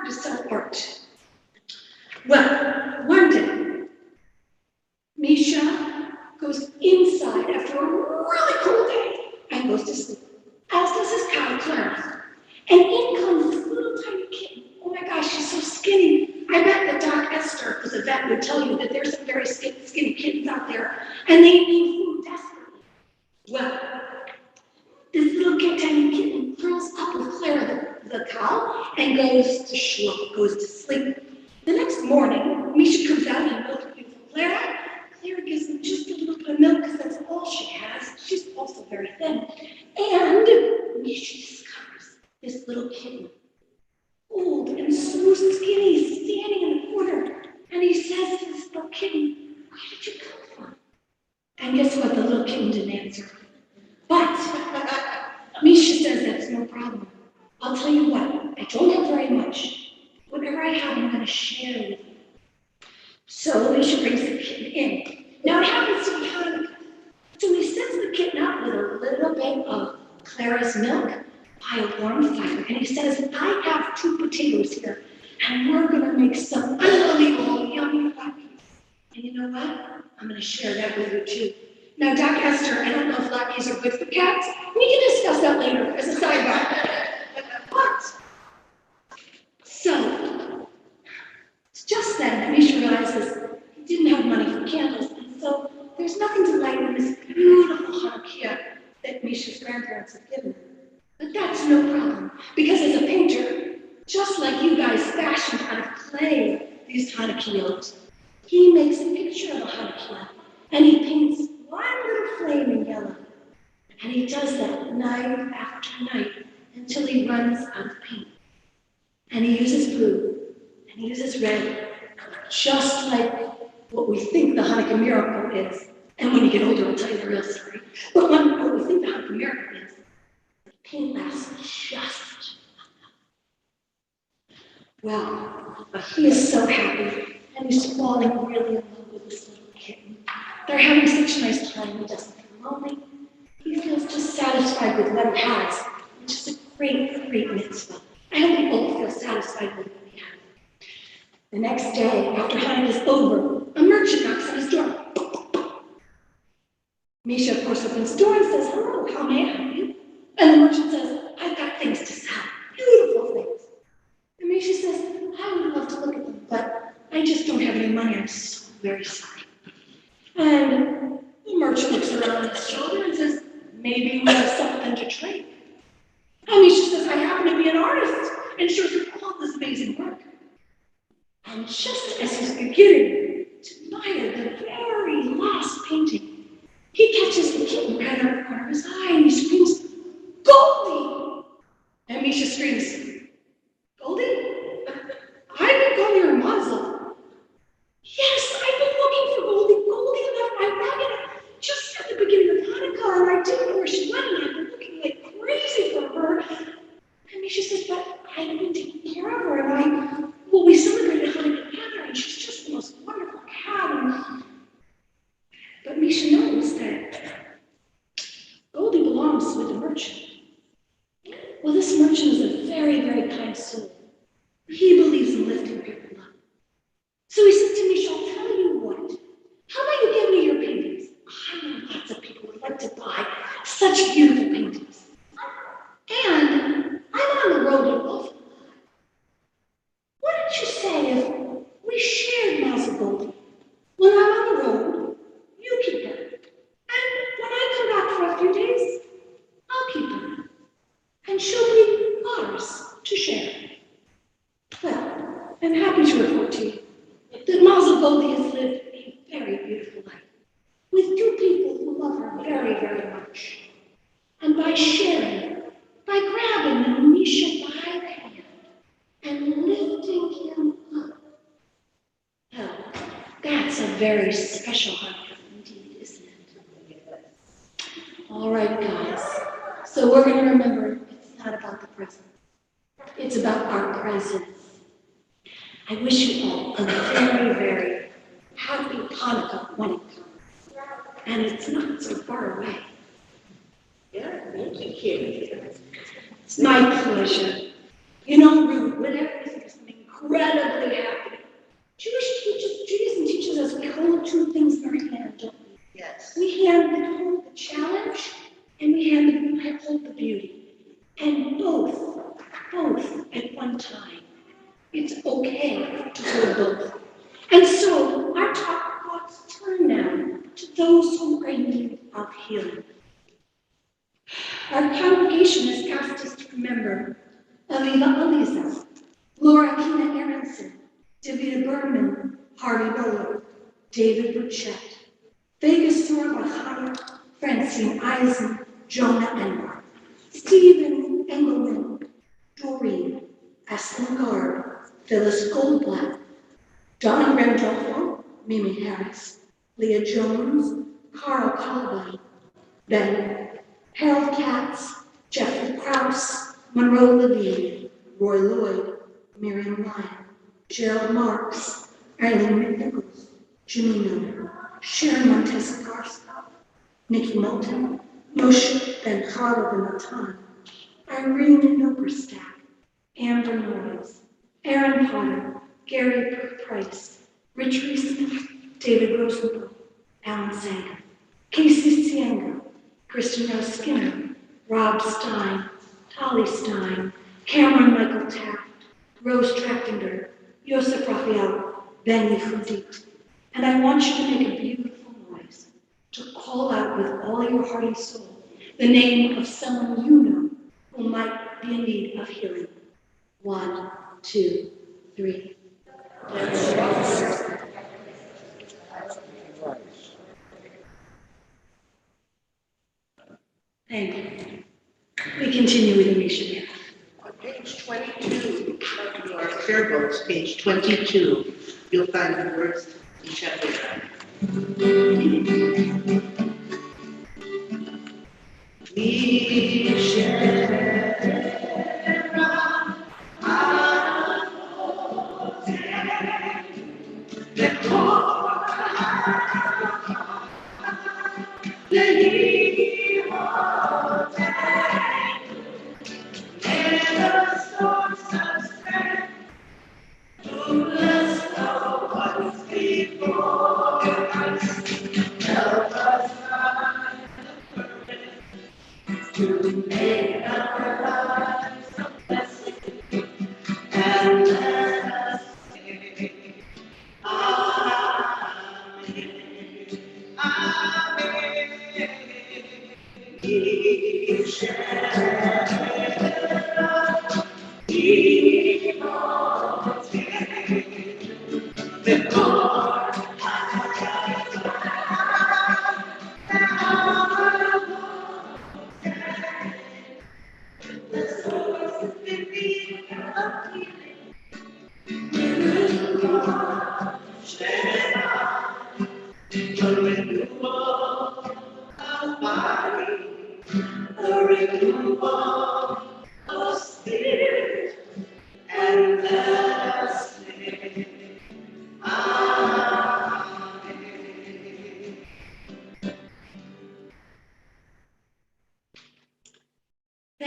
to sell art. Well, one day, Misha goes inside after a really cold day and goes to sleep, as does his cow, Clarence. And in comes this little tiny kitten. Oh my gosh, she's so skinny. I bet that Doc Esther, because a vet, would tell you that there's some very skinny kittens out there, and they need food desperately. Well, this little tiny kitten curls up with Clara, the cow, and goes to sleep. The next morning, Misha comes out and milks beautiful Clara. Clara gives him just a little bit of milk because that's all she has. She's also very thin. And Misha discovers this little kitten, old and so skinny, standing in the corner. And he says to this little kitten, "Where did you come from?" And guess what? The little kitten didn't answer. But Misha says that's no problem. I'll tell you what, I don't have very much. Whatever I have, I'm going to share with you. So Misha brings the kitten in. Now it happens to be Hanukkah. So he sets the kitten up with a little bit of Clara's milk by a warm fire. And he says, I have 2 potatoes here, and we're going to make some unbelievable yummy latkes. And you know what? I'm going to share that with you too. Now, Doc Esther, I don't know if latkes are good for cats. We can discuss that later as a sidebar. But, so, just then, Misha realizes he didn't have money for candles, and so there's nothing to light in this beautiful Hanukkah that Misha's grandparents had given him. But that's no problem, because as a painter, just like you guys fashioned out of clay these Hanukkahs, he makes a picture of a Hanukkah, and he paints one little flame in yellow. And he does that night after night until he runs out of paint. And he uses blue, and he uses red, just like what we think the Hanukkah miracle is. And when you get older, I'll tell you the real story. But what we think the Hanukkah miracle is, the paint lasts just well, he is so happy, and he's falling really in love with this little kitten. They're having such a nice time. He doesn't feel lonely. He feels just satisfied with what he has, which is a great, great mitzvah. I hope we all feel satisfied with what we have. The next day, after Hanukkah is over, a merchant knocks on his door. Misha, of course, opens the door and says, "Hello, how may I help you?" And the merchant says, "I've got things to sell, beautiful things." And Misha says, "I would love to look at them, but I just don't have any money. I'm so very sorry." And the merchant looks around his shoulder and says, "Maybe we have something to trade." And Misha says, "I happen to be an artist and shows you all this amazing work." And just as he's beginning to admire the very last painting, he catches the kitten right out of the corner of his eye and he screams, "Goldie!" And Misha screams, "Goldie? I've been calling her Mazel." "Yes, I've been looking for Goldie. Goldie left my wagon just at the beginning of Hanukkah, and I didn't know where she went, and I've been looking like crazy for her." And Misha says, "But I've been taking care of her, and we celebrated Hanukkah together, and she's just the most wonderful cat." But Misha knows that Goldie belongs with a merchant. Well, this merchant is a very, very kind soul. He believes in lifting people up. So he said to Misha, "I'll tell you what. How about you give me your paintings? I know lots of people would like to buy such beautiful paintings. And I'm on the road an awful lot. What did you say if we shared Mazel Goldie? When I'm on the road, you keep her. And when I come back for a few days, I'll keep her. And she'll be ours to share." Well, I'm happy to report to you that Mazel Goldie has lived a very beautiful life with 2 people who love her very, very much. And by sharing, by grabbing Misha by the hand and lifting him up, well, that's a very special Hanukkah indeed, isn't it? All right, guys. So we're going to remember it's not about the present. It's about our presence. I wish you all a very, very happy Hanukkah when it comes. And it's not so far away. Yeah, thank you, Kitty. It's my pleasure. You know, Ruth, whenever you think of something one time. It's okay to hold both. And so our thoughts turn now to those who are in need of healing. Our congregation has asked us to remember Aviva Aliza, Laura Kina Aronson, Davida Berman, Harvey Bowler, David Burchett, Vegas Sorabahaya, Francine Eisen, Jonah Enbar, Stephen Engelman, Doreen, Aslan Garb, Phyllis Goldblatt, Donna Randolph, Mimi Harris, Leah Jones, Carl Colby, Ben, Harold Katz, Jeffrey Krause, Monroe Levine, Roy Lloyd, Miriam Lyon, Gerald Marks, Eileen McNichols, Jimmy Miller, Sharon Montez Garza, Nikki Moulton, Moshe Ben Khaled Ben Natan, Irene Milberstack, Amber Noyes, Aaron Potter, Gary Price, Rich Reese, David Rosenberg, Alan Sanger, Casey Sienga, Kristen Rose Skinner, Rob Stein, Holly Stein, Cameron Michael Taft, Rose Trachtenberg, Yosef Raphael, Ben Yehudit. And I want you to make a beautiful noise to call out with all your heart and soul the name of someone you know who might be in need of healing. 1, 2, 3. Thank you. We continue with the nation. On page 22 of your prayer books, page 22, you'll find the words in chapter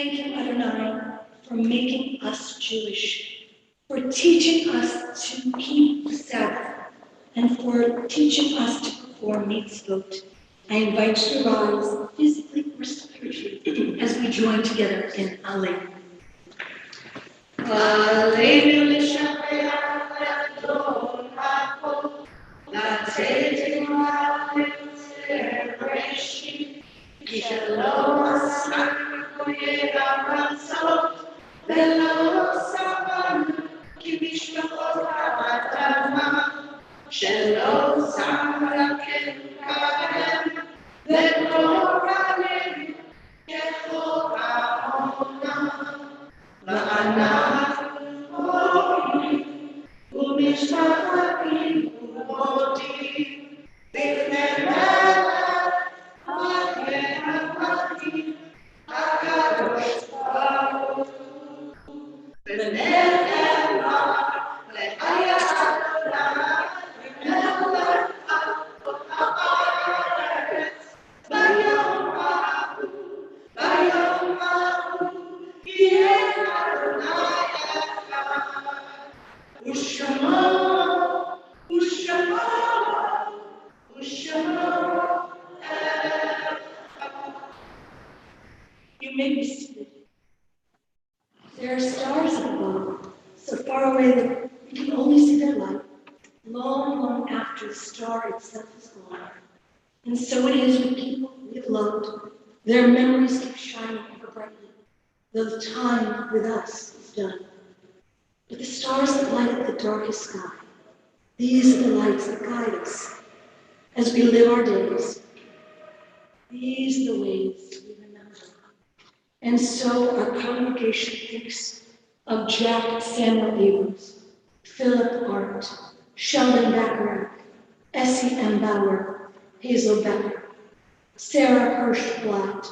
Thank you, Adonai, for making us Jewish, for teaching us to keep the Sabbath, and for teaching us to perform mitzvot. I invite you to rise physically or spiritually as we join together in Alleluia. Alleluia, Shabbat Adon HaKol, Latei Ma'alim Zereshi, Shalom Asar. ולא סבנו כי משפחות האדמה שלא שמה כלכם וגורלנו ככל העונה ואנחנו far away that we can only see their light, long, long after the star itself is gone. And so it is with people we have loved. Their memories keep shining ever brightly, though the time with us is done. But the stars that light up the darkest sky, these are the lights that guide us as we live our days. These are the ways we remember. And so our congregation thinks of Jack Samuel Abrams, Philip Arndt, Sheldon Bacharach, Essie M. Bauer, Hazel Becker, Sarah Hirsch Blatt,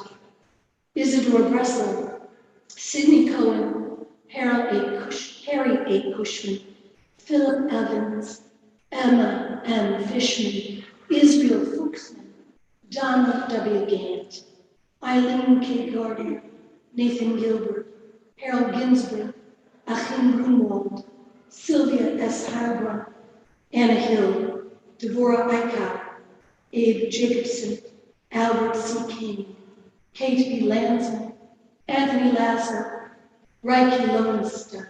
Isidore Bressel, Sidney Cohen, Harry A. Cushman, Philip Evans, Emma M. Fishman, Israel Fuchsman, Donald W. Gant, Eileen K. Gardner, Nathan Gilbert, Harold Ginsburg, Achim Grunwald, Sylvia S. Harbrun, Anna Hill, Deborah Eichau, Abe Jacobson, Albert C. King, Kate B. Lansman, Anthony Lasser, Reiki Lowenstein,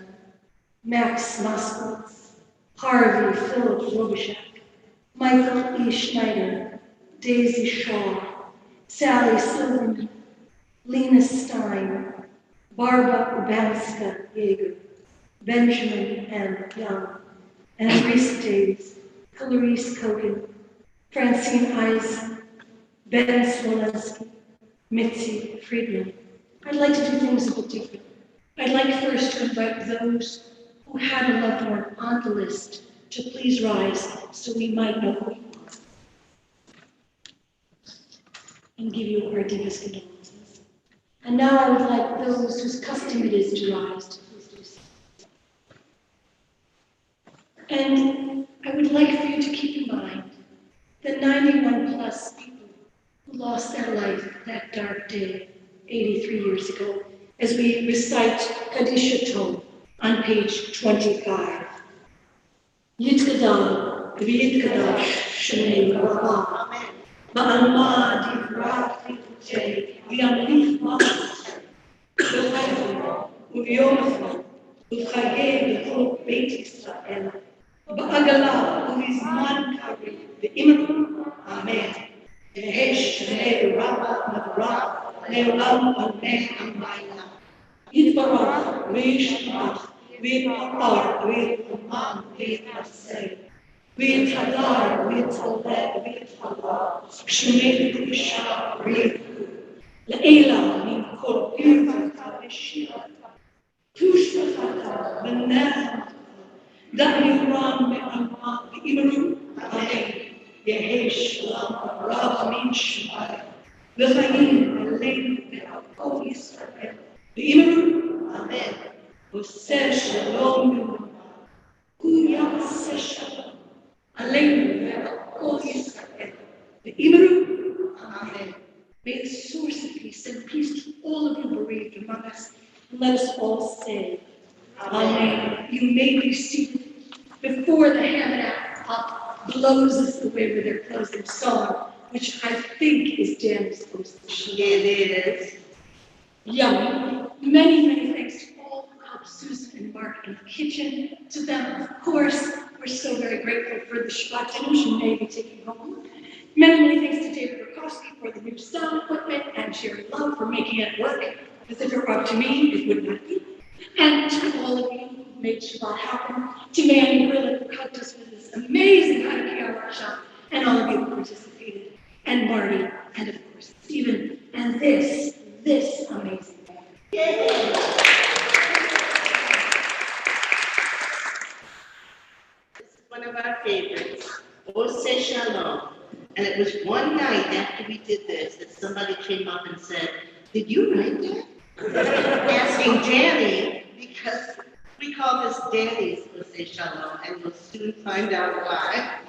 Max Moskowitz, Harvey Phillips Robichuk, Michael E. Schneider, Daisy Shaw, Sally Silverman, Lena Stein, Barbara Urbanska Yeager, Benjamin M. Young, and Reese Davis, Clarice Kogan, Francine Eisen, Ben Smolensky, Mitzi Friedman. I'd like to do things a bit different. I'd like first to invite those who had a loved one on the list to please rise so we might know who you are and give you our deepest condolences. And now I would like those whose custom it is to rise to please do so. And I would like for you to keep in mind the 91 plus people who lost their life that dark day 83 years ago as we recite Kadisha Tov on page 25. Yitkadal, V'yitkadash, Shnei Rabah, Ba'alma Divrat V'yutei, V'yamlich Ma'as, V'chayim, V'yomachim, V'chagei V'chol Beit Yisrael, Ba'agala, V'yizman Kari, V'imru, Amen. V'hesh Shnei Rabah Mavrah, Le'olam Amen Amayla. Yitbarach, V'yishmach, V'yipar, V'yipamam, V'yipasei, V'yitadar, V'yitaleh, V'yitalah, Shemei V'yishah, V'yifu, Le'ela, Minkol, V'yitata, V'shirata, Tushvachata, V'nezmata, Da'niram, Ve'amam, V'imru, Amen, Yehesh, Lam, Rav, Min, Shemai, V'chayim, V'lein, Ve'akol, Yisrael, V'imru, Amen. V'seh shalom, Kuyaseh shalom, Aleinu ve'akol Yisrael, V'imru, Amen. May the source of peace send peace to all of you bereaved among us, and let us all say, Amen. You may be seated before the Hamid blows us away with their closing song, which I think is Dan's post. Yeah, it is. Yummy. Many thanks to all who helped Susan and Mark in the kitchen. To them, of course, we're so very grateful for the Shabbat dinners you may be taking home. Many thanks to David Rakowski for the new sound equipment and Sherry Love for making it work, because if it were up to me, it would not be. And to all of you who made Shabbat happen, to Manny Grillick who helped us with this amazing Hanukkah workshop, and all of you who participated, and Marty, and of course Stephen, and this amazing band. Yay! This is one of our favorites, Oseh Shalom. And it was one night after we did this that somebody came up and said, "Did you write that?" Asking Danny, because we call this Danny's Oseh Shalom, and you'll soon find out why.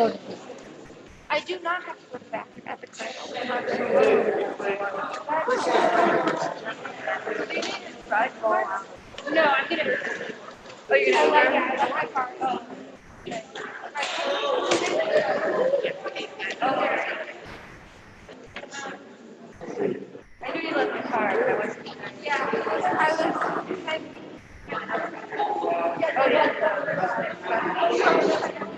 I do not have to go to the bathroom at the time. No, I'm gonna. Oh, you're gonna. I left my car. Oh. Okay. I knew you left my car. I wasn't sure. Yeah, I was. Oh yeah.